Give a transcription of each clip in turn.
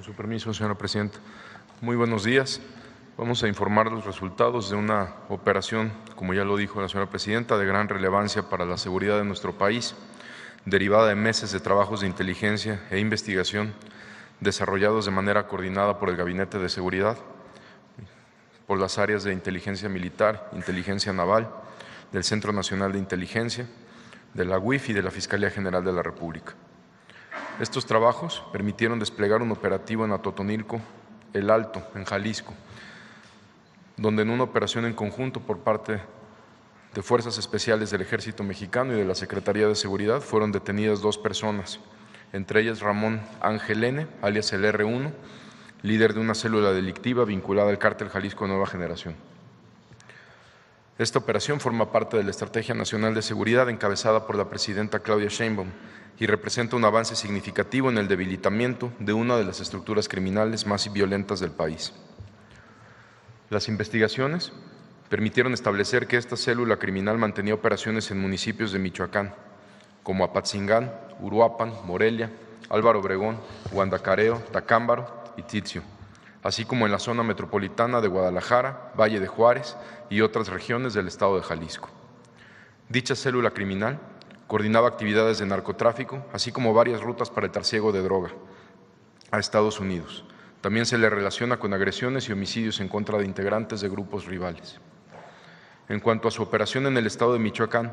Con su permiso, señora presidenta. Muy buenos días. Vamos a informar los resultados de una operación, como ya lo dijo la señora presidenta, de gran relevancia para la seguridad de nuestro país, derivada de meses de trabajos de inteligencia e investigación desarrollados de manera coordinada por el Gabinete de Seguridad, por las áreas de inteligencia militar, inteligencia naval, del Centro Nacional de Inteligencia, de la UIF y de la Fiscalía General de la República. Estos trabajos permitieron desplegar un operativo en Atotonilco, El Alto, en Jalisco, donde en una operación en conjunto por parte de Fuerzas Especiales del Ejército Mexicano y de la Secretaría de Seguridad fueron detenidas 2 personas, entre ellas Ramón Ángel N., alias el R1, líder de una célula delictiva vinculada al Cártel Jalisco Nueva Generación. Esta operación forma parte de la Estrategia Nacional de Seguridad encabezada por la presidenta Claudia Sheinbaum y representa un avance significativo en el debilitamiento de una de las estructuras criminales más violentas del país. Las investigaciones permitieron establecer que esta célula criminal mantenía operaciones en municipios de Michoacán, como Apatzingán, Uruapan, Morelia, Álvaro Obregón, Guandacareo, Tacámbaro y Tizio, así como en la zona metropolitana de Guadalajara, Valle de Juárez y otras regiones del estado de Jalisco. Dicha célula criminal coordinaba actividades de narcotráfico, así como varias rutas para el trasiego de droga a Estados Unidos. También se le relaciona con agresiones y homicidios en contra de integrantes de grupos rivales. En cuanto a su operación en el estado de Michoacán,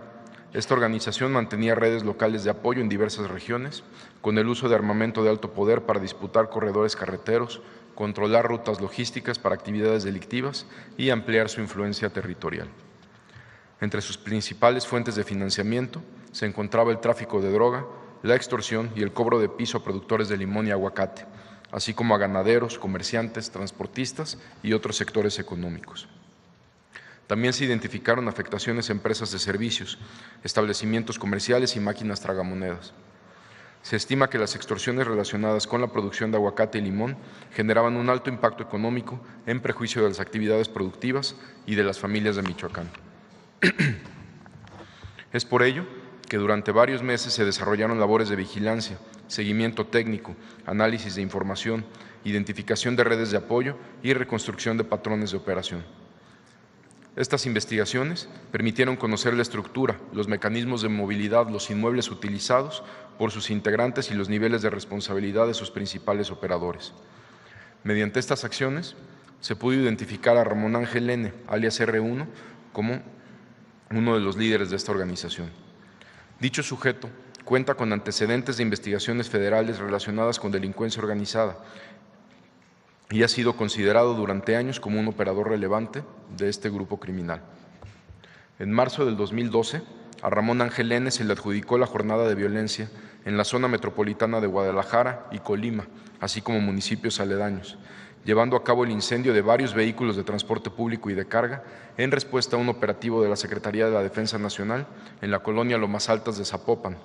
esta organización mantenía redes locales de apoyo en diversas regiones, con el uso de armamento de alto poder para disputar corredores carreteros, controlar rutas logísticas para actividades delictivas y ampliar su influencia territorial. Entre sus principales fuentes de financiamiento se encontraba el tráfico de droga, la extorsión y el cobro de piso a productores de limón y aguacate, así como a ganaderos, comerciantes, transportistas y otros sectores económicos. También se identificaron afectaciones a empresas de servicios, establecimientos comerciales y máquinas tragamonedas. Se estima que las extorsiones relacionadas con la producción de aguacate y limón generaban un alto impacto económico en perjuicio de las actividades productivas y de las familias de Michoacán. Es por ello que durante varios meses se desarrollaron labores de vigilancia, seguimiento técnico, análisis de información, identificación de redes de apoyo y reconstrucción de patrones de operación. Estas investigaciones permitieron conocer la estructura, los mecanismos de movilidad, los inmuebles utilizados por sus integrantes y los niveles de responsabilidad de sus principales operadores. Mediante estas acciones se pudo identificar a Ramón Ángel N., alias R1, como uno de los líderes de esta organización. Dicho sujeto cuenta con antecedentes de investigaciones federales relacionadas con delincuencia organizada y ha sido considerado durante años como un operador relevante de este grupo criminal. En marzo del 2012, a Ramón Ángel N. se le adjudicó la jornada de violencia en la zona metropolitana de Guadalajara y Colima, así como municipios aledaños, llevando a cabo el incendio de varios vehículos de transporte público y de carga en respuesta a un operativo de la Secretaría de la Defensa Nacional en la colonia Lomas Altas de Zapopan,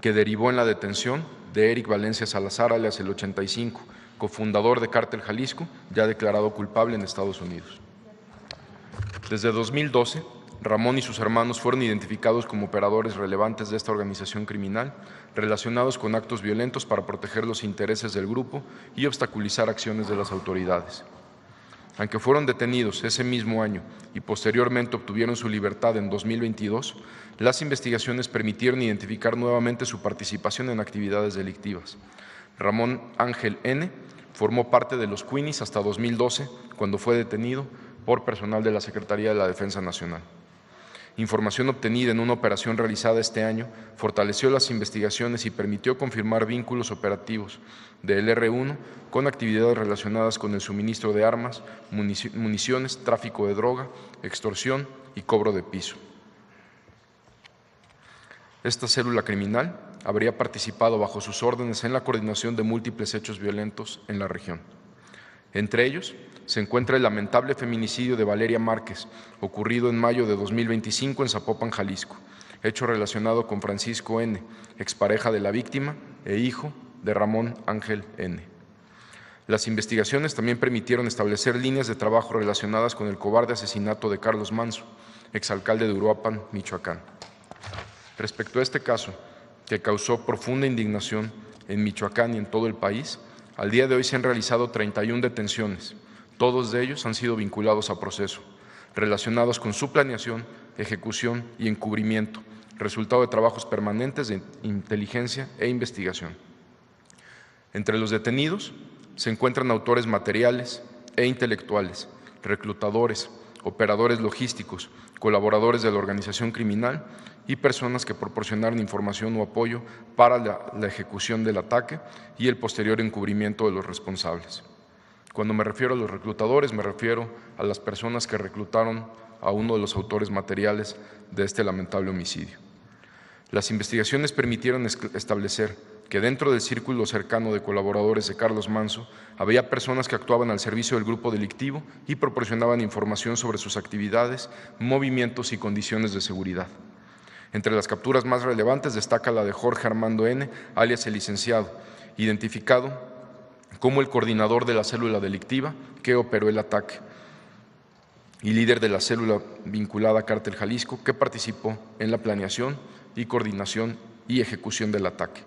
que derivó en la detención de Eric Valencia Salazar, alias el 85, cofundador de Cártel Jalisco, ya declarado culpable en Estados Unidos. Desde 2012, Ramón y sus hermanos fueron identificados como operadores relevantes de esta organización criminal, relacionados con actos violentos para proteger los intereses del grupo y obstaculizar acciones de las autoridades. Aunque fueron detenidos ese mismo año y posteriormente obtuvieron su libertad en 2022, las investigaciones permitieron identificar nuevamente su participación en actividades delictivas. Ramón Ángel N. formó parte de los Queenies hasta 2012, cuando fue detenido por personal de la Secretaría de la Defensa Nacional. Información obtenida en una operación realizada este año fortaleció las investigaciones y permitió confirmar vínculos operativos del R1 con actividades relacionadas con el suministro de armas, municiones, tráfico de droga, extorsión y cobro de piso. Esta célula criminal habría participado bajo sus órdenes en la coordinación de múltiples hechos violentos en la región. Entre ellos se encuentra el lamentable feminicidio de Valeria Márquez, ocurrido en mayo de 2025 en Zapopan, Jalisco, hecho relacionado con Francisco N., expareja de la víctima e hijo de Ramón Ángel N. Las investigaciones también permitieron establecer líneas de trabajo relacionadas con el cobarde asesinato de Carlos Manso, exalcalde de Uruapan, Michoacán. Respecto a este caso, que causó profunda indignación en Michoacán y en todo el país, al día de hoy se han realizado 31 detenciones. Todos de ellos han sido vinculados a proceso, relacionados con su planeación, ejecución y encubrimiento, resultado de trabajos permanentes de inteligencia e investigación. Entre los detenidos se encuentran autores materiales e intelectuales, reclutadores, operadores logísticos, colaboradores de la organización criminal y personas que proporcionaron información o apoyo para la ejecución del ataque y el posterior encubrimiento de los responsables. Cuando me refiero a los reclutadores, me refiero a las personas que reclutaron a uno de los autores materiales de este lamentable homicidio. Las investigaciones permitieron establecer que dentro del círculo cercano de colaboradores de Carlos Manso había personas que actuaban al servicio del grupo delictivo y proporcionaban información sobre sus actividades, movimientos y condiciones de seguridad. Entre las capturas más relevantes destaca la de Jorge Armando N., alias el licenciado, identificado como el coordinador de la célula delictiva que operó el ataque y líder de la célula vinculada a Cártel Jalisco que participó en la planeación y coordinación y ejecución del ataque.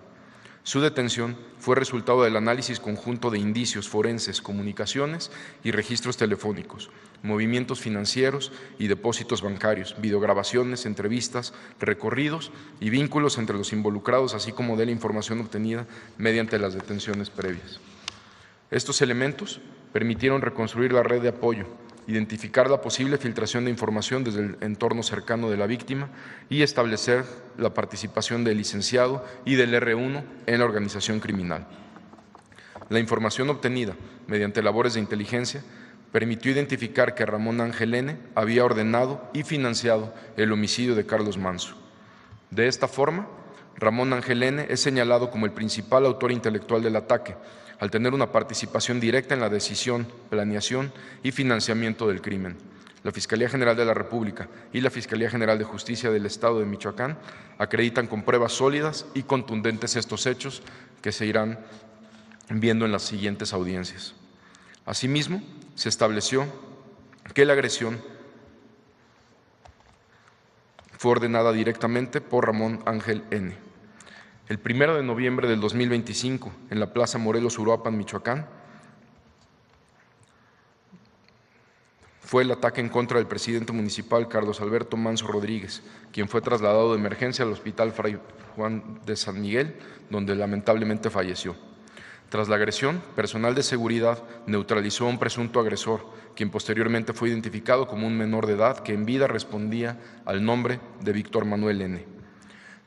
Su detención fue resultado del análisis conjunto de indicios forenses, comunicaciones y registros telefónicos, movimientos financieros y depósitos bancarios, videograbaciones, entrevistas, recorridos y vínculos entre los involucrados, así como de la información obtenida mediante las detenciones previas. Estos elementos permitieron reconstruir la red de apoyo, identificar la posible filtración de información desde el entorno cercano de la víctima y establecer la participación del licenciado y del R1 en la organización criminal. La información obtenida mediante labores de inteligencia permitió identificar que Ramón Ángel N. había ordenado y financiado el homicidio de Carlos Manso. De esta forma, Ramón Ángel N. es señalado como el principal autor intelectual del ataque, al tener una participación directa en la decisión, planeación y financiamiento del crimen. La Fiscalía General de la República y la Fiscalía General de Justicia del Estado de Michoacán acreditan con pruebas sólidas y contundentes estos hechos que se irán viendo en las siguientes audiencias. Asimismo, se estableció que la agresión fue ordenada directamente por Ramón Ángel N. El 1 de noviembre del 2025, en la Plaza Morelos, Uruapan, Michoacán, fue el ataque en contra del presidente municipal Carlos Alberto Manso Rodríguez, quien fue trasladado de emergencia al Hospital Fray Juan de San Miguel, donde lamentablemente falleció. Tras la agresión, personal de seguridad neutralizó a un presunto agresor, quien posteriormente fue identificado como un menor de edad que en vida respondía al nombre de Víctor Manuel N.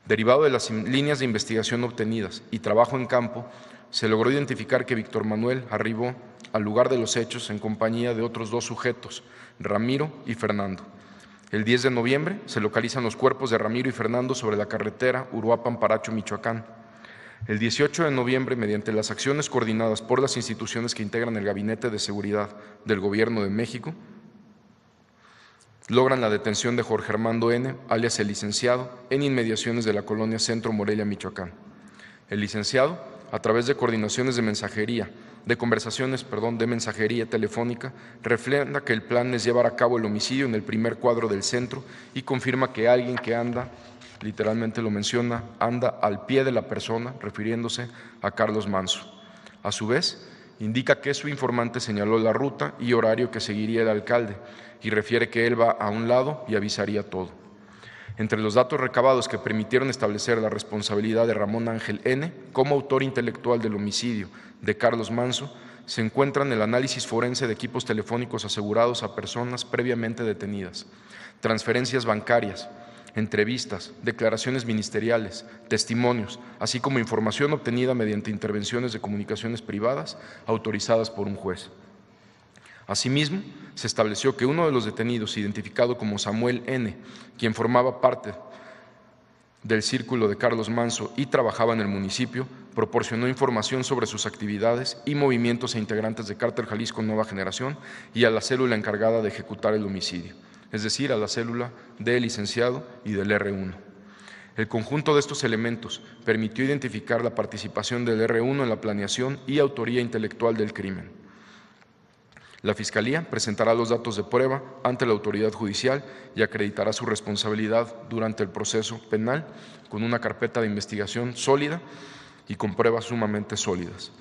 Derivado de las líneas de investigación obtenidas y trabajo en campo, se logró identificar que Víctor Manuel arribó al lugar de los hechos en compañía de otros dos sujetos, Ramiro y Fernando. El 10 de noviembre se localizan los cuerpos de Ramiro y Fernando sobre la carretera Uruapan-Paracho, Michoacán. El 18 de noviembre, mediante las acciones coordinadas por las instituciones que integran el Gabinete de Seguridad del Gobierno de México, logran la detención de Jorge Armando N., alias el licenciado, en inmediaciones de la colonia Centro Morelia, Michoacán. El licenciado, a través de coordinaciones de mensajería telefónica, refrenda que el plan es llevar a cabo el homicidio en el primer cuadro del centro y confirma que alguien que anda, literalmente lo menciona, anda al pie de la persona, refiriéndose a Carlos Manso. A su vez, indica que su informante señaló la ruta y horario que seguiría el alcalde y refiere que él va a un lado y avisaría todo. Entre los datos recabados que permitieron establecer la responsabilidad de Ramón Ángel N. como autor intelectual del homicidio de Carlos Manso, se encuentran el análisis forense de equipos telefónicos asegurados a personas previamente detenidas, transferencias bancarias, entrevistas, declaraciones ministeriales, testimonios, así como información obtenida mediante intervenciones de comunicaciones privadas autorizadas por un juez. Asimismo, se estableció que uno de los detenidos, identificado como Samuel N., quien formaba parte del círculo de Carlos Manso y trabajaba en el municipio, proporcionó información sobre sus actividades y movimientos a integrantes de Cártel Jalisco Nueva Generación y a la célula encargada de ejecutar el homicidio, es decir, a la célula del licenciado y del R1. El conjunto de estos elementos permitió identificar la participación del R1 en la planeación y autoría intelectual del crimen. La Fiscalía presentará los datos de prueba ante la autoridad judicial y acreditará su responsabilidad durante el proceso penal con una carpeta de investigación sólida y con pruebas sumamente sólidas.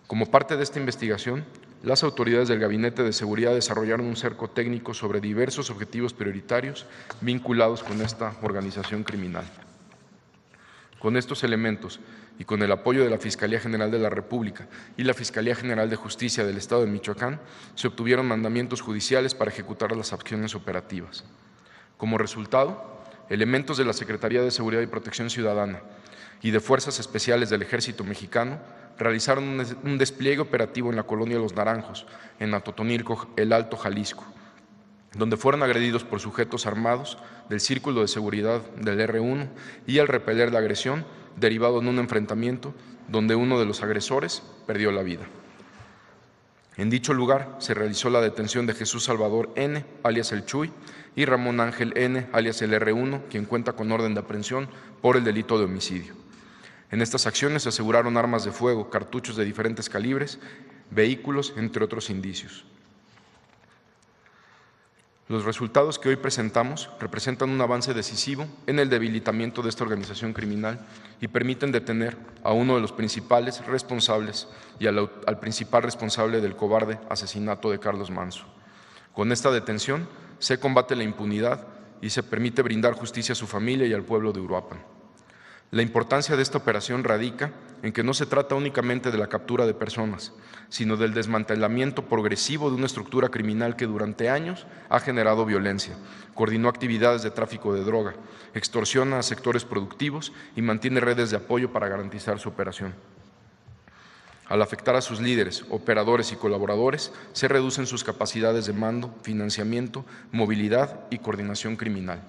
Como parte de esta investigación, las autoridades del Gabinete de Seguridad desarrollaron un cerco técnico sobre diversos objetivos prioritarios vinculados con esta organización criminal. Con estos elementos y con el apoyo de la Fiscalía General de la República y la Fiscalía General de Justicia del Estado de Michoacán, se obtuvieron mandamientos judiciales para ejecutar las acciones operativas. Como resultado, elementos de la Secretaría de Seguridad y Protección Ciudadana y de Fuerzas Especiales del Ejército Mexicano realizaron un despliegue operativo en la colonia Los Naranjos, en Atotonilco, El Alto, Jalisco, donde fueron agredidos por sujetos armados del Círculo de Seguridad del R1 y al repeler la agresión, derivado en un enfrentamiento donde uno de los agresores perdió la vida. En dicho lugar se realizó la detención de Jesús Salvador N., alias El Chuy, y Ramón Ángel N., alias el R1, quien cuenta con orden de aprehensión por el delito de homicidio. En estas acciones se aseguraron armas de fuego, cartuchos de diferentes calibres, vehículos, entre otros indicios. Los resultados que hoy presentamos representan un avance decisivo en el debilitamiento de esta organización criminal y permiten detener a uno de los principales responsables y al principal responsable del cobarde asesinato de Carlos Manzo. Con esta detención se combate la impunidad y se permite brindar justicia a su familia y al pueblo de Uruapan. La importancia de esta operación radica en que no se trata únicamente de la captura de personas, sino del desmantelamiento progresivo de una estructura criminal que durante años ha generado violencia, coordinó actividades de tráfico de droga, extorsiona a sectores productivos y mantiene redes de apoyo para garantizar su operación. Al afectar a sus líderes, operadores y colaboradores, se reducen sus capacidades de mando, financiamiento, movilidad y coordinación criminal.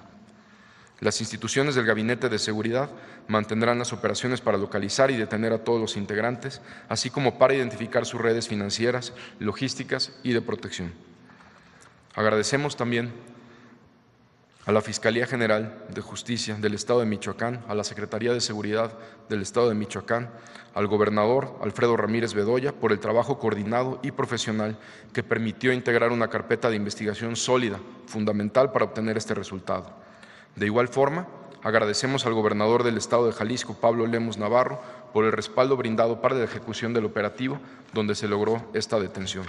Las instituciones del Gabinete de Seguridad mantendrán las operaciones para localizar y detener a todos los integrantes, así como para identificar sus redes financieras, logísticas y de protección. Agradecemos también a la Fiscalía General de Justicia del Estado de Michoacán, a la Secretaría de Seguridad del Estado de Michoacán, al gobernador Alfredo Ramírez Bedoya por el trabajo coordinado y profesional que permitió integrar una carpeta de investigación sólida, fundamental para obtener este resultado. De igual forma, agradecemos al gobernador del Estado de Jalisco, Pablo Lemus Navarro, por el respaldo brindado para la ejecución del operativo, donde se logró esta detención.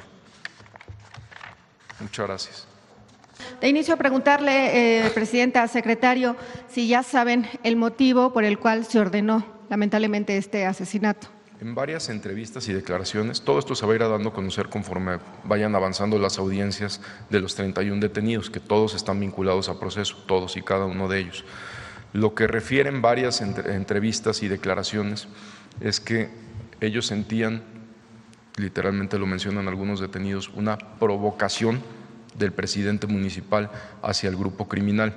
Muchas gracias. De inicio, preguntarle, Presidenta, secretario, si ya saben el motivo por el cual se ordenó lamentablemente este asesinato. En varias entrevistas y declaraciones, todo esto se va a ir dando a conocer conforme vayan avanzando las audiencias de los 31 detenidos, que todos están vinculados a proceso, todos y cada uno de ellos. Lo que refieren varias entrevistas y declaraciones es que ellos sentían, literalmente lo mencionan algunos detenidos, una provocación del presidente municipal hacia el grupo criminal.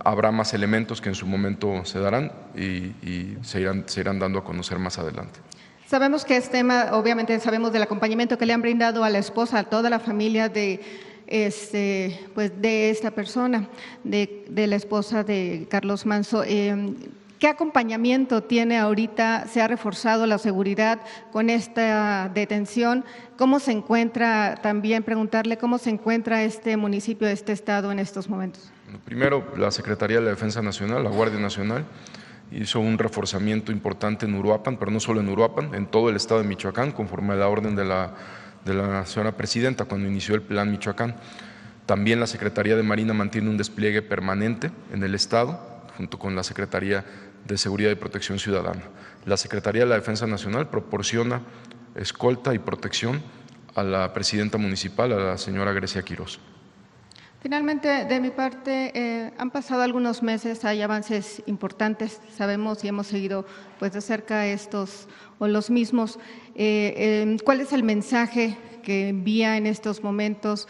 Habrá más elementos que en su momento se darán y se irán dando a conocer más adelante. Sabemos que es tema, obviamente sabemos del acompañamiento que le han brindado a la esposa, a toda la familia de esta persona, de la esposa de Carlos Manzo. ¿Qué acompañamiento tiene ahorita? ¿Se ha reforzado la seguridad con esta detención? ¿Cómo se encuentra, también preguntarle cómo se encuentra este municipio, este estado en estos momentos? Primero, la Secretaría de la Defensa Nacional, la Guardia Nacional, hizo un reforzamiento importante en Uruapan, pero no solo en Uruapan, en todo el estado de Michoacán, conforme a la orden de la señora presidenta cuando inició el Plan Michoacán. También la Secretaría de Marina mantiene un despliegue permanente en el estado, junto con la Secretaría de Seguridad y Protección Ciudadana. La Secretaría de la Defensa Nacional proporciona escolta y protección a la presidenta municipal, a la señora Grecia Quirós. Finalmente, de mi parte, han pasado algunos meses, hay avances importantes, sabemos y hemos seguido pues de cerca estos o los mismos. ¿Cuál es el mensaje que envía en estos momentos?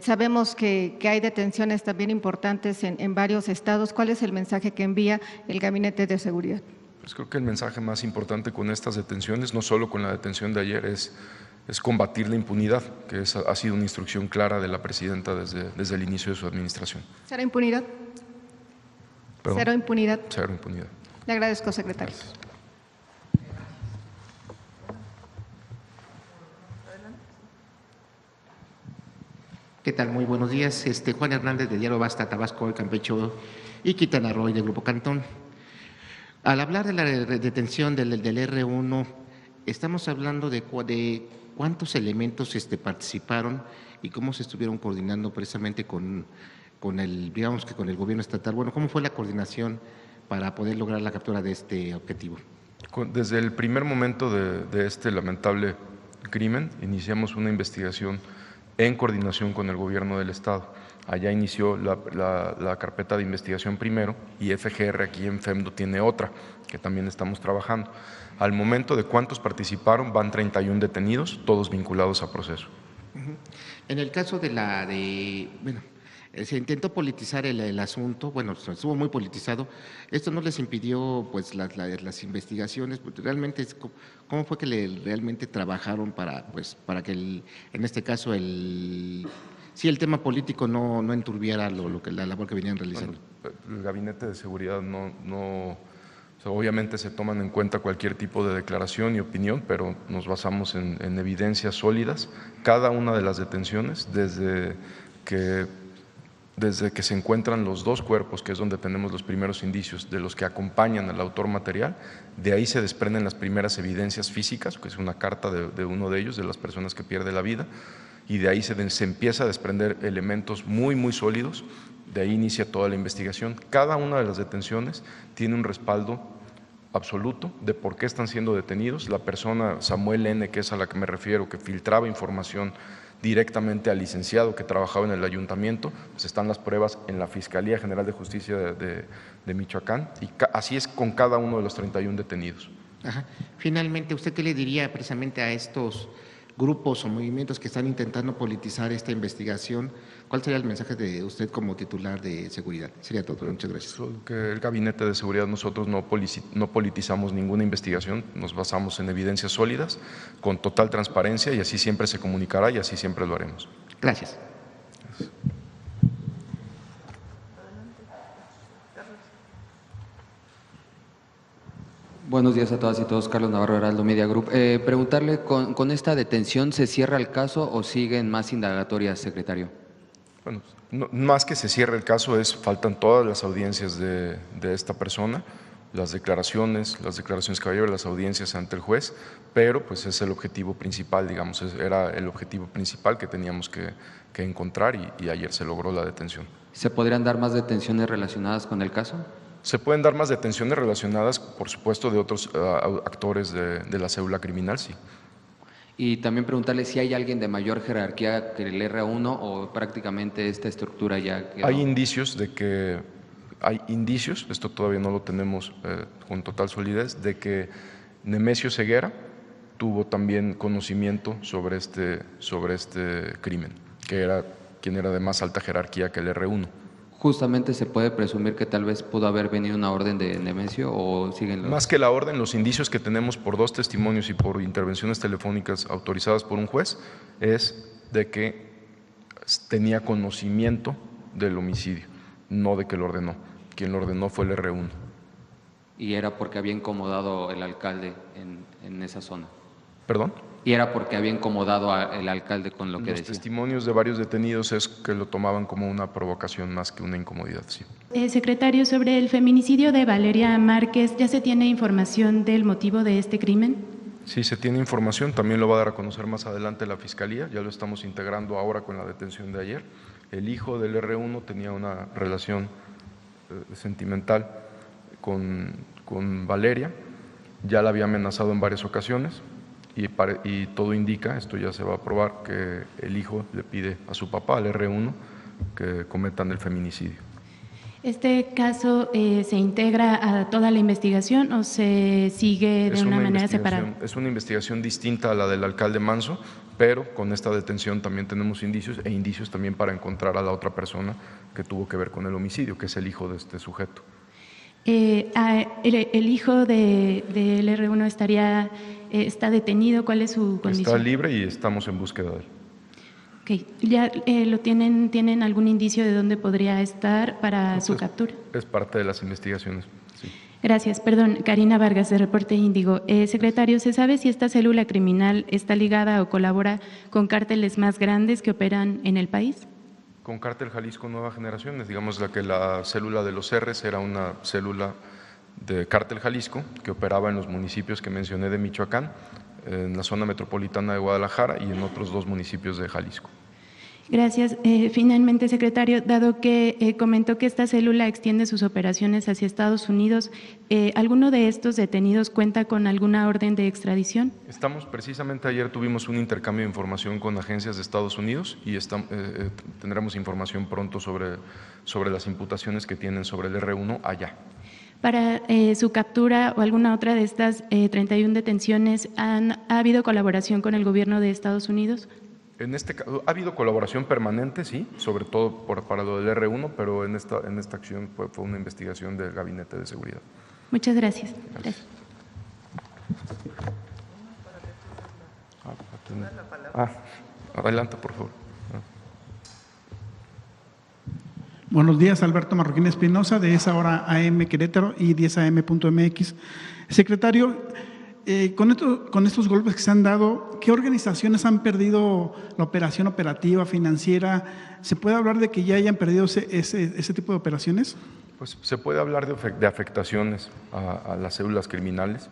Sabemos que hay detenciones también importantes en varios estados. ¿Cuál es el mensaje que envía el Gabinete de Seguridad? Pues creo que el mensaje más importante con estas detenciones, no solo con la detención de ayer, es combatir la impunidad, que ha sido una instrucción clara de la presidenta desde el inicio de su administración. ¿Cero impunidad? ¿Perdón? ¿Cero impunidad? Cero impunidad. Le agradezco, secretario. Gracias. ¿Qué tal? Muy buenos días. Juan Hernández de Diario Basta, Tabasco, Campeche y Quintana Roo del Grupo Cantón. Al hablar de la detención del R1, estamos hablando de cuántos elementos participaron y cómo se estuvieron coordinando precisamente con digamos que con el gobierno estatal. Bueno, ¿cómo fue la coordinación para poder lograr la captura de este objetivo? Desde el primer momento de este lamentable crimen, iniciamos una investigación en coordinación con el gobierno del Estado. Allá inició la carpeta de investigación primero y FGR aquí en FEMDO tiene otra que también estamos trabajando. Al momento de cuántos participaron, van 31 detenidos, todos vinculados a proceso. En el caso bueno, se intentó politizar el asunto, bueno, estuvo muy politizado. Esto no les impidió pues las investigaciones. Realmente, ¿cómo fue que realmente trabajaron para que en este caso el tema político no enturbiara la labor que venían realizando? Bueno, el Gabinete de Seguridad o sea, obviamente se toman en cuenta cualquier tipo de declaración y opinión, pero nos basamos en evidencias sólidas. Cada una de las detenciones, desde que se encuentran los dos cuerpos, que es donde tenemos los primeros indicios de los que acompañan al autor material, de ahí se desprenden las primeras evidencias físicas, que es una carta de uno de ellos, de las personas que pierde la vida, y de ahí se empieza a desprender elementos muy, muy sólidos. De ahí inicia toda la investigación. Cada una de las detenciones tiene un respaldo absoluto de por qué están siendo detenidos. La persona Samuel N., que es a la que me refiero, que filtraba información directamente al licenciado que trabajaba en el ayuntamiento, pues están las pruebas en la Fiscalía General de Justicia de Michoacán, y así es con cada uno de los 31 detenidos. Ajá. Finalmente, ¿usted qué le diría precisamente a estos grupos o movimientos que están intentando politizar esta investigación? ¿Cuál sería el mensaje de usted como titular de seguridad? Sería todo. Muchas gracias. Que el Gabinete de Seguridad, nosotros no politizamos ninguna investigación, nos basamos en evidencias sólidas, con total transparencia, y así siempre se comunicará y así siempre lo haremos. Gracias. Buenos días a todas y todos. Carlos Navarro, Heraldo Media Group. Preguntarle, ¿con esta detención se cierra el caso o siguen más indagatorias, secretario? Bueno, más que se cierre el caso, faltan todas las audiencias de esta persona, las declaraciones que va a llevar, las audiencias ante el juez, pero pues es el objetivo principal, digamos, era el objetivo principal que teníamos que encontrar, y ayer se logró la detención. ¿Se podrían dar más detenciones relacionadas con el caso? Se pueden dar más detenciones relacionadas, por supuesto, de otros actores de la célula criminal, sí. Y también preguntarle si hay alguien de mayor jerarquía que el R1 o prácticamente esta estructura ya quedó. Hay indicios, esto todavía no lo tenemos con total solidez, de que Nemesio Ceguera tuvo también conocimiento sobre este crimen, quien era de más alta jerarquía que el R1. Justamente se puede presumir que tal vez pudo haber venido una orden de Nemesio, o siguen los… Más que la orden, los indicios que tenemos por dos testimonios y por intervenciones telefónicas autorizadas por un juez es de que tenía conocimiento del homicidio, no de que lo ordenó. Quien lo ordenó fue el R1. ¿Y era porque había incomodado el alcalde en esa zona? ¿Perdón? Y era porque había incomodado al alcalde con lo que decía. Los testimonios de varios detenidos es que lo tomaban como una provocación más que una incomodidad, sí. Secretario, sobre el feminicidio de Valeria Márquez, ¿ya se tiene información del motivo de este crimen? Sí, se tiene información, también lo va a dar a conocer más adelante la Fiscalía, ya lo estamos integrando ahora con la detención de ayer. El hijo del R1 tenía una relación sentimental con Valeria, ya la había amenazado en varias ocasiones. Y todo indica, esto ya se va a probar, que el hijo le pide a su papá, al R1, que cometan el feminicidio. ¿Este caso se integra a toda la investigación o se sigue de una manera separada? Es una investigación distinta a la del alcalde Manso, pero con esta detención también tenemos indicios también para encontrar a la otra persona que tuvo que ver con el homicidio, que es el hijo de este sujeto. ¿El hijo del R1 está detenido? ¿Cuál es su condición? Está libre y estamos en búsqueda de él. Okay. ¿Ya tienen algún indicio de dónde podría estar para su captura? Es parte de las investigaciones, sí. Gracias. Perdón, Karina Vargas, de Reporte Índigo. Secretario, ¿se sabe si esta célula criminal está ligada o colabora con cárteles más grandes que operan en el país? Con Cártel Jalisco Nueva Generación, digamos la célula de los R's era una célula de Cártel Jalisco, que operaba en los municipios que mencioné de Michoacán, en la zona metropolitana de Guadalajara y en otros 2 municipios de Jalisco. Gracias. Finalmente, secretario, dado que comentó que esta célula extiende sus operaciones hacia Estados Unidos, ¿alguno de estos detenidos cuenta con alguna orden de extradición? Precisamente ayer tuvimos un intercambio de información con agencias de Estados Unidos y tendremos información pronto sobre las imputaciones que tienen sobre el R1 allá. Para su captura o alguna otra de estas 31 detenciones, ¿ha habido colaboración con el gobierno de Estados Unidos? En este caso, ha habido colaboración permanente, sí, sobre todo para lo del R1, pero en esta acción fue una investigación del Gabinete de Seguridad. Muchas gracias. Gracias. Adelante, por favor. Buenos días, Alberto Marroquín Espinosa, de esa hora AM Querétaro y 10am.mx. Secretario, con estos golpes que se han dado, ¿qué organizaciones han perdido la operación operativa, financiera? ¿Se puede hablar de que ya hayan perdido ese tipo de operaciones? Pues se puede hablar de afectaciones a las células criminales.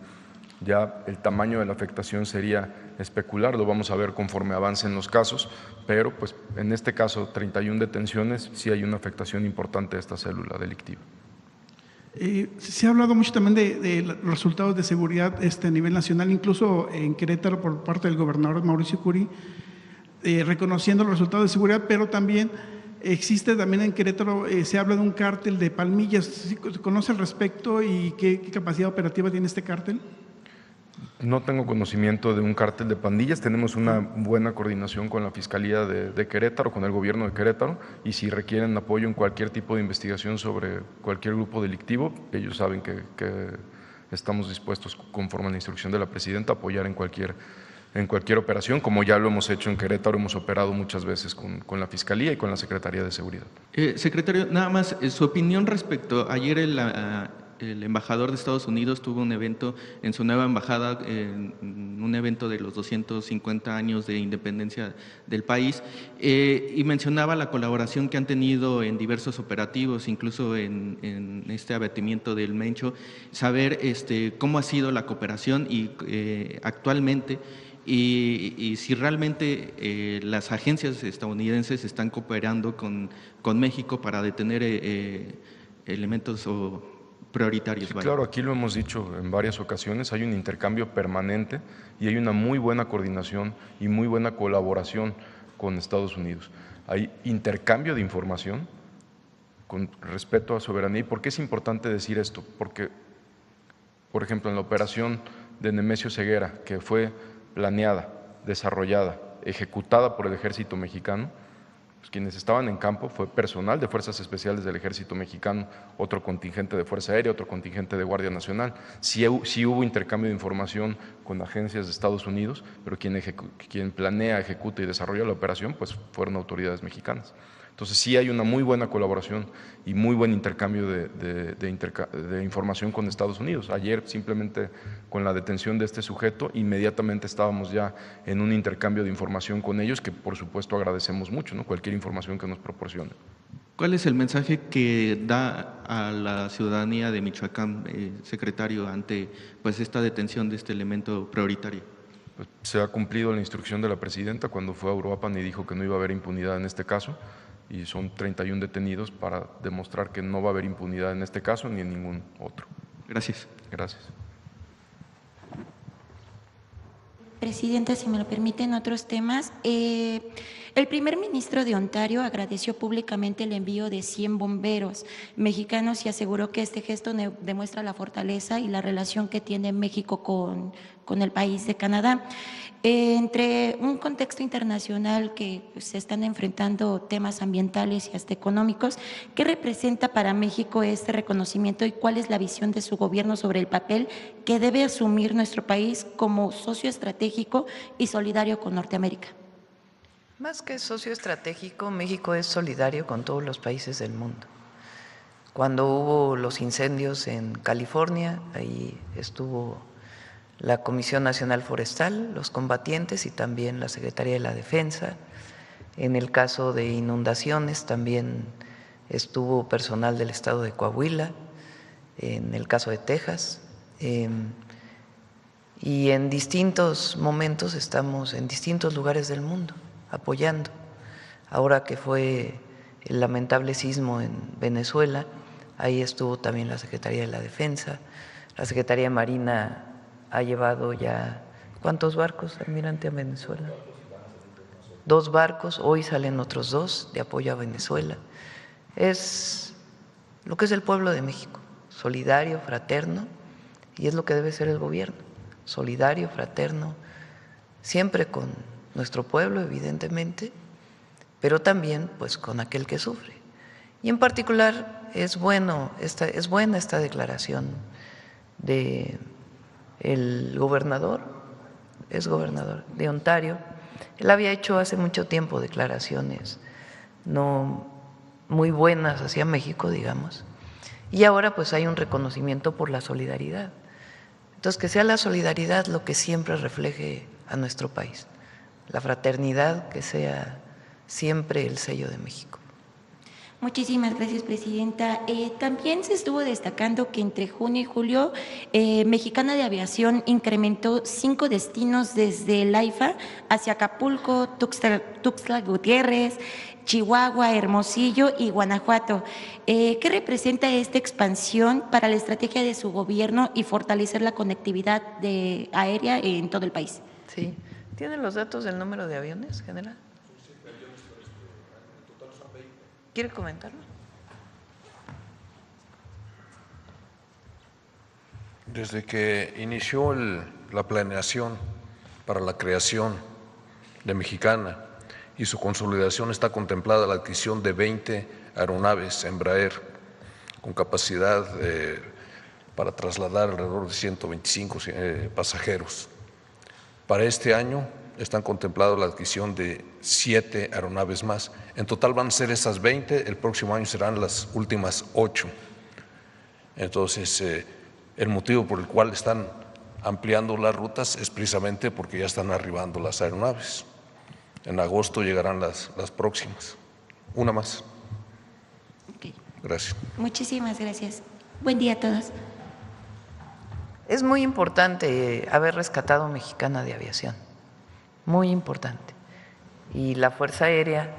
Ya el tamaño de la afectación sería especular, lo vamos a ver conforme avancen los casos, pero pues en este caso 31 detenciones, sí hay una afectación importante a esta célula delictiva. Se ha hablado mucho también de los resultados de seguridad a nivel nacional, incluso en Querétaro por parte del gobernador Mauricio Curi, reconociendo los resultados de seguridad, pero también existe también en Querétaro, se habla de un cártel de Palmillas. ¿Conoce al respecto y qué capacidad operativa tiene este cártel? No tengo conocimiento de un cártel de pandillas, tenemos una buena coordinación con la Fiscalía de Querétaro, con el gobierno de Querétaro, y si requieren apoyo en cualquier tipo de investigación sobre cualquier grupo delictivo, ellos saben que estamos dispuestos, conforme a la instrucción de la presidenta, a apoyar en cualquier operación, como ya lo hemos hecho en Querétaro, hemos operado muchas veces con la Fiscalía y con la Secretaría de Seguridad. Secretario, nada más, su opinión respecto, ayer el embajador de Estados Unidos tuvo un evento en su nueva embajada, un evento de los 250 años de independencia del país, y mencionaba la colaboración que han tenido en diversos operativos, incluso en este abatimiento del Mencho, saber cómo ha sido la cooperación y actualmente, y si realmente las agencias estadounidenses están cooperando con México para detener elementos prioritarios. Sí, claro, aquí lo hemos dicho en varias ocasiones, hay un intercambio permanente y hay una muy buena coordinación y muy buena colaboración con Estados Unidos. Hay intercambio de información con respeto a soberanía. ¿Y por qué es importante decir esto? Porque, por ejemplo, en la operación de Nemesio Ceguera, que fue planeada, desarrollada, ejecutada por el Ejército Mexicano, pues quienes estaban en campo fue personal de Fuerzas Especiales del Ejército Mexicano, otro contingente de Fuerza Aérea, otro contingente de Guardia Nacional. Sí hubo intercambio de información con agencias de Estados Unidos, pero quien planea, ejecuta y desarrolla la operación pues fueron autoridades mexicanas. Entonces sí hay una muy buena colaboración y muy buen intercambio de información con Estados Unidos. Ayer simplemente con la detención de este sujeto inmediatamente estábamos ya en un intercambio de información con ellos que por supuesto agradecemos mucho, ¿no? Cualquier información que nos proporcionen. ¿Cuál es el mensaje que da a la ciudadanía de Michoacán, secretario, ante pues esta detención de este elemento prioritario? Pues se ha cumplido la instrucción de la presidenta cuando fue a Uruapan y dijo que no iba a haber impunidad en este caso. Y son 31 detenidos para demostrar que no va a haber impunidad en este caso ni en ningún otro. Gracias. Gracias. Presidenta, si me lo permiten, otros temas. El primer ministro de Ontario agradeció públicamente el envío de 100 bomberos mexicanos y aseguró que este gesto demuestra la fortaleza y la relación que tiene México con el país de Canadá. Entre un contexto internacional que se están enfrentando temas ambientales y hasta económicos, ¿qué representa para México este reconocimiento y cuál es la visión de su gobierno sobre el papel que debe asumir nuestro país como socio estratégico y solidario con Norteamérica? Más que socio estratégico, México es solidario con todos los países del mundo. Cuando hubo los incendios en California, ahí estuvo la Comisión Nacional Forestal, los combatientes y también la Secretaría de la Defensa. En el caso de inundaciones también estuvo personal del estado de Coahuila. en el caso de Texas, y en distintos momentos estamos en distintos lugares del mundo apoyando. Ahora que fue el lamentable sismo en Venezuela, ahí estuvo también la Secretaría de la Defensa, la Secretaría de Marina ha llevado ya, ¿cuántos barcos, almirante, a Venezuela? 2 barcos, hoy salen otros 2 de apoyo a Venezuela. Es lo que es el pueblo de México, solidario, fraterno, y es lo que debe ser el gobierno, solidario, fraterno, siempre con nuestro pueblo, evidentemente, pero también pues con aquel que sufre. Y en particular es buena esta declaración de el gobernador, es gobernador de Ontario. Él había hecho hace mucho tiempo declaraciones no muy buenas hacia México, digamos, y ahora pues hay un reconocimiento por la solidaridad. Entonces, que sea la solidaridad lo que siempre refleje a nuestro país, la fraternidad que sea siempre el sello de México. Muchísimas gracias, presidenta. También se estuvo destacando que entre junio y julio Mexicana de Aviación incrementó 5 destinos desde el AIFA hacia Acapulco, Tuxtla Gutiérrez, Chihuahua, Hermosillo y Guanajuato. ¿Qué representa esta expansión para la estrategia de su gobierno y fortalecer la conectividad aérea en todo el país? Sí. ¿Tienen los datos del número de aviones, general? ¿Quiere comentarlo? Desde que inició la planeación para la creación de Mexicana y su consolidación, está contemplada la adquisición de 20 aeronaves Embraer con capacidad para trasladar alrededor de 125 pasajeros. Para este año están contempladas la adquisición de 7 aeronaves más. En total van a ser esas 20, el próximo año serán las últimas 8. Entonces, el motivo por el cual están ampliando las rutas es precisamente porque ya están arribando las aeronaves. En agosto llegarán las próximas. Una más. Okay. Gracias. Muchísimas gracias. Buen día a todos. Es muy importante haber rescatado Mexicana de Aviación, muy importante. Y la Fuerza Aérea,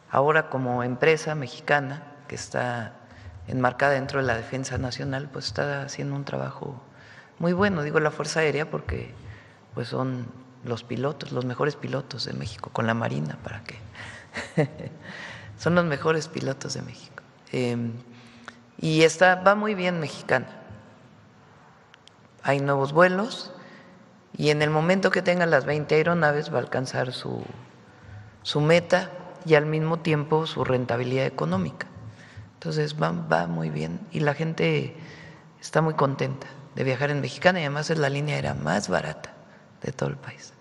ahora como empresa mexicana que está enmarcada dentro de la Defensa Nacional, pues está haciendo un trabajo muy bueno. Digo la Fuerza Aérea porque pues son los pilotos, los mejores pilotos de México, con la Marina, ¿para qué? Son los mejores pilotos de México. Y va muy bien Mexicana. Hay nuevos vuelos y en el momento que tenga las 20 aeronaves va a alcanzar su meta y al mismo tiempo su rentabilidad económica. Entonces va muy bien y la gente está muy contenta de viajar en Mexicana y además es la línea aérea más barata de todo el país.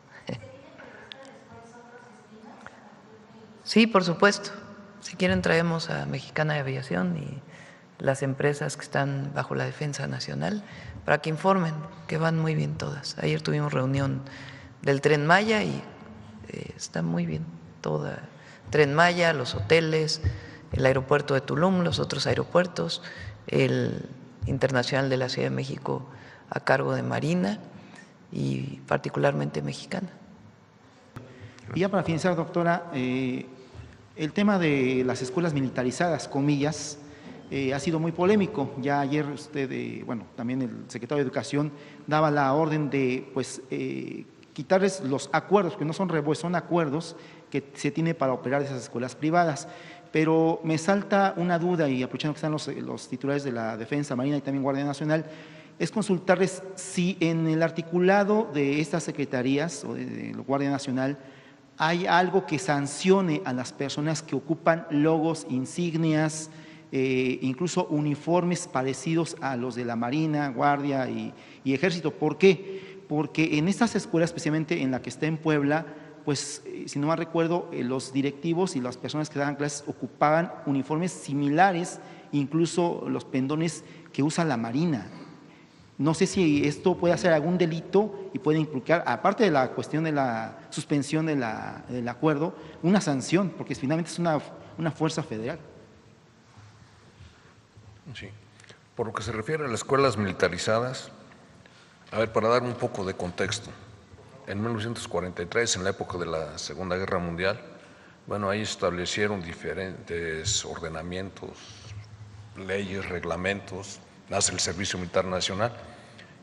Sí, por supuesto. Si quieren traemos a Mexicana de Aviación y las empresas que están bajo la Defensa Nacional para que informen que van muy bien todas. Ayer tuvimos reunión del Tren Maya y está muy bien toda. Tren Maya, los hoteles, el aeropuerto de Tulum, los otros aeropuertos, el Internacional de la Ciudad de México a cargo de Marina y particularmente Mexicana. Y ya para finalizar, doctora, el tema de las escuelas militarizadas, comillas, ha sido muy polémico. Ya ayer usted, también el secretario de Educación daba la orden de quitarles los acuerdos, que no son revueltos, son acuerdos que se tiene para operar esas escuelas privadas. Pero me salta una duda, y aprovechando que están los titulares de la Defensa, Marina y también Guardia Nacional, es consultarles si en el articulado de estas secretarías o de la Guardia Nacional hay algo que sancione a las personas que ocupan logos, insignias, incluso uniformes parecidos a los de la Marina, Guardia y Ejército. ¿Por qué? Porque en estas escuelas, especialmente en la que está en Puebla, pues si no mal recuerdo, los directivos y las personas que daban clases ocupaban uniformes similares, incluso los pendones que usa la Marina. No sé si esto puede hacer algún delito y puede implicar, aparte de la cuestión de la suspensión del acuerdo, una sanción, porque finalmente es una fuerza federal. Sí. Por lo que se refiere a las escuelas militarizadas, a ver, para dar un poco de contexto, en 1943, en la época de la Segunda Guerra Mundial, bueno, ahí establecieron diferentes ordenamientos, leyes, reglamentos, nace el Servicio Militar Nacional,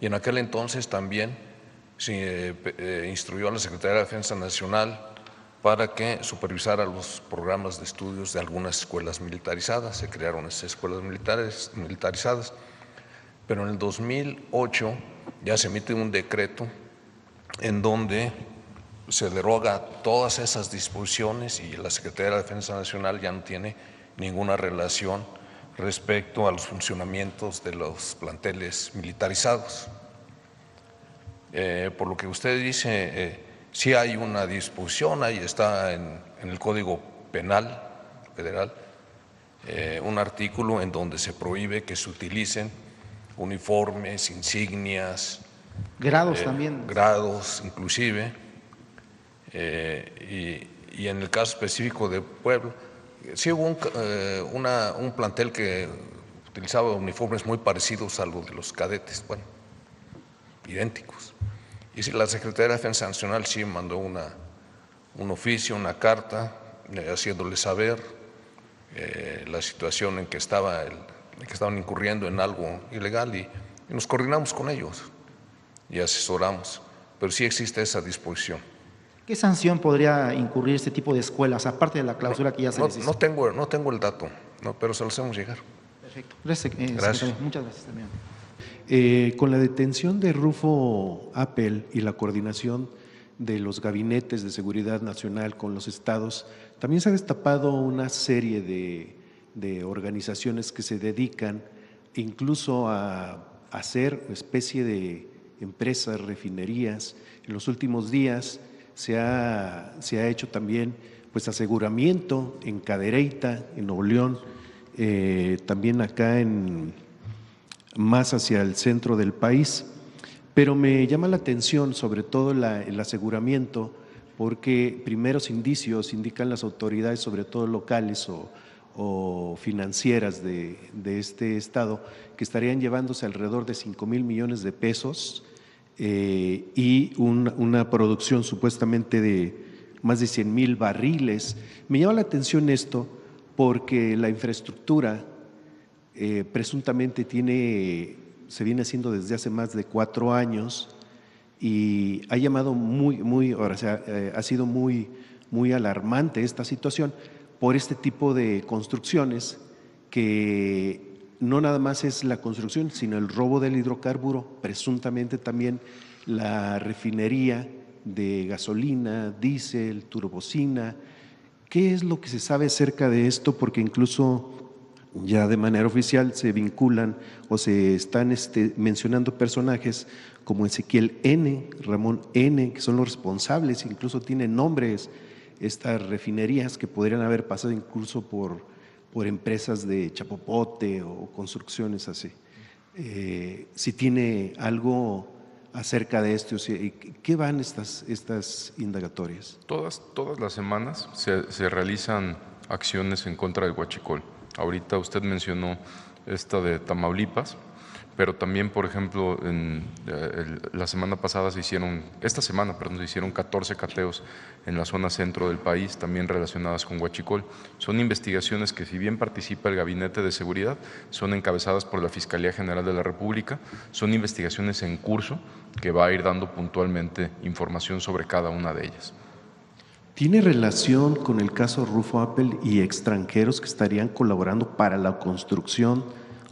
y en aquel entonces también se instruyó a la Secretaría de Defensa Nacional para que supervisara los programas de estudios de algunas escuelas militarizadas. Se crearon esas escuelas militarizadas, pero en el 2008 ya se emite un decreto en donde se deroga todas esas disposiciones y la Secretaría de Defensa Nacional ya no tiene ninguna relación respecto a los funcionamientos de los planteles militarizados. Por lo que usted dice, sí hay una disposición, ahí está en el Código Penal Federal, un artículo en donde se prohíbe que se utilicen uniformes, insignias, grados también. Grados inclusive, y en el caso específico de Puebla, sí hubo un plantel que utilizaba uniformes muy parecidos a los de los cadetes, bueno, idénticos. Y sí, la Secretaría de Defensa Nacional sí mandó un oficio, una carta, haciéndole saber la situación en que estaban incurriendo en algo ilegal y nos coordinamos con ellos y asesoramos, pero sí existe esa disposición. ¿Qué sanción podría incurrir este tipo de escuelas, aparte de la clausura que ya se les hizo? No tengo el dato, pero se lo hacemos llegar. Perfecto. Gracias. Muchas gracias también. Con la detención de Rufo Appel y la coordinación de los gabinetes de seguridad nacional con los estados, también se ha destapado una serie de organizaciones que se dedican incluso a hacer especie de empresas, refinerías. En los últimos días se ha hecho también pues aseguramiento en Cadereyta, en Nuevo León, también acá más hacia el centro del país, pero me llama la atención sobre todo el aseguramiento, porque primeros indicios indican las autoridades, sobre todo locales o financieras de este estado, que estarían llevándose alrededor de 5,000 millones de pesos y una producción supuestamente de más de 100,000 barriles. Me llama la atención esto porque la infraestructura presuntamente se viene haciendo desde hace más de 4 años y ha llamado ha sido muy alarmante esta situación por este tipo de construcciones que no nada más es la construcción, sino el robo del hidrocarburo, presuntamente también la refinería de gasolina, diésel, turbocina. ¿Qué es lo que se sabe acerca de esto? Porque incluso ya de manera oficial se vinculan o se están mencionando personajes como Ezequiel N., Ramón N., que son los responsables, incluso tienen nombres estas refinerías que podrían haber pasado incluso por empresas de chapopote o construcciones así. Si tiene algo acerca de esto, ¿qué van estas indagatorias? Todas las semanas se realizan acciones en contra del huachicol. Ahorita usted mencionó esta de Tamaulipas, pero también, por ejemplo, la semana pasada se hicieron 14 cateos en la zona centro del país, también relacionadas con huachicol. Son investigaciones que, si bien participa el Gabinete de Seguridad, son encabezadas por la Fiscalía General de la República, son investigaciones en curso que va a ir dando puntualmente información sobre cada una de ellas. ¿Tiene relación con el caso Rufo Appel y extranjeros que estarían colaborando para la construcción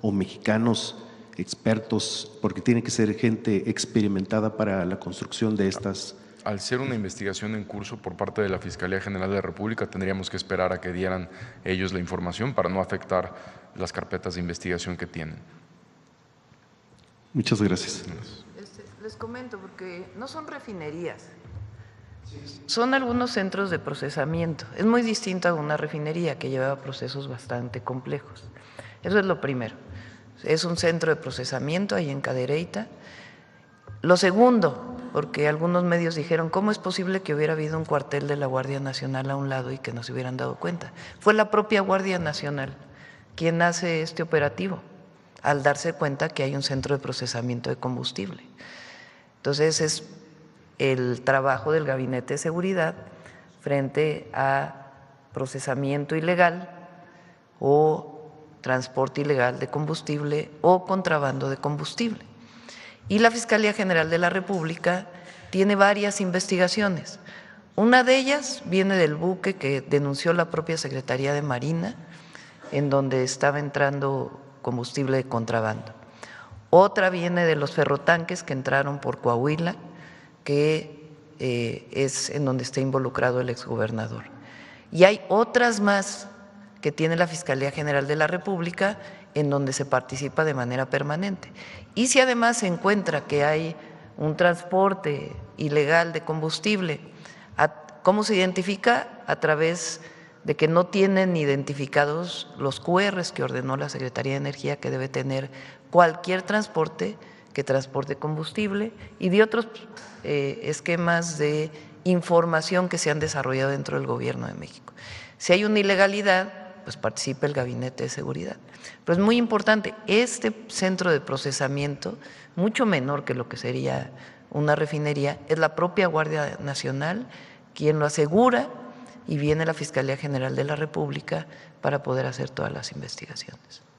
o mexicanos expertos, porque tiene que ser gente experimentada para la construcción de estas? Al ser una investigación en curso por parte de la Fiscalía General de la República, tendríamos que esperar a que dieran ellos la información para no afectar las carpetas de investigación que tienen. Muchas gracias. Les comento, porque no son refinerías, son algunos centros de procesamiento. Es muy distinto a una refinería que lleva procesos bastante complejos. Eso es lo primero. Es un centro de procesamiento ahí en Cadereyta. Lo segundo, porque algunos medios dijeron, ¿cómo es posible que hubiera habido un cuartel de la Guardia Nacional a un lado y que no se hubieran dado cuenta? Fue la propia Guardia Nacional quien hace este operativo. al darse cuenta que hay un centro de procesamiento de combustible. Entonces, es el trabajo del Gabinete de Seguridad frente a procesamiento ilegal o transporte ilegal de combustible o contrabando de combustible. Y la Fiscalía General de la República tiene varias investigaciones. Una de ellas viene del buque que denunció la propia Secretaría de Marina, en donde estaba entrando combustible de contrabando. Otra viene de los ferrotanques que entraron por Coahuila, que es en donde está involucrado el exgobernador. Y hay otras más que tiene la Fiscalía General de la República, en donde se participa de manera permanente. Y si además se encuentra que hay un transporte ilegal de combustible, ¿cómo se identifica? A través de que no tienen identificados los QRs que ordenó la Secretaría de Energía que debe tener cualquier transporte que transporte combustible, y de otros esquemas de información que se han desarrollado dentro del Gobierno de México. Si hay una ilegalidad, pues participa el Gabinete de Seguridad. Pero es muy importante, este centro de procesamiento, mucho menor que lo que sería una refinería, es la propia Guardia Nacional quien lo asegura, y viene la Fiscalía General de la República para poder hacer todas las investigaciones.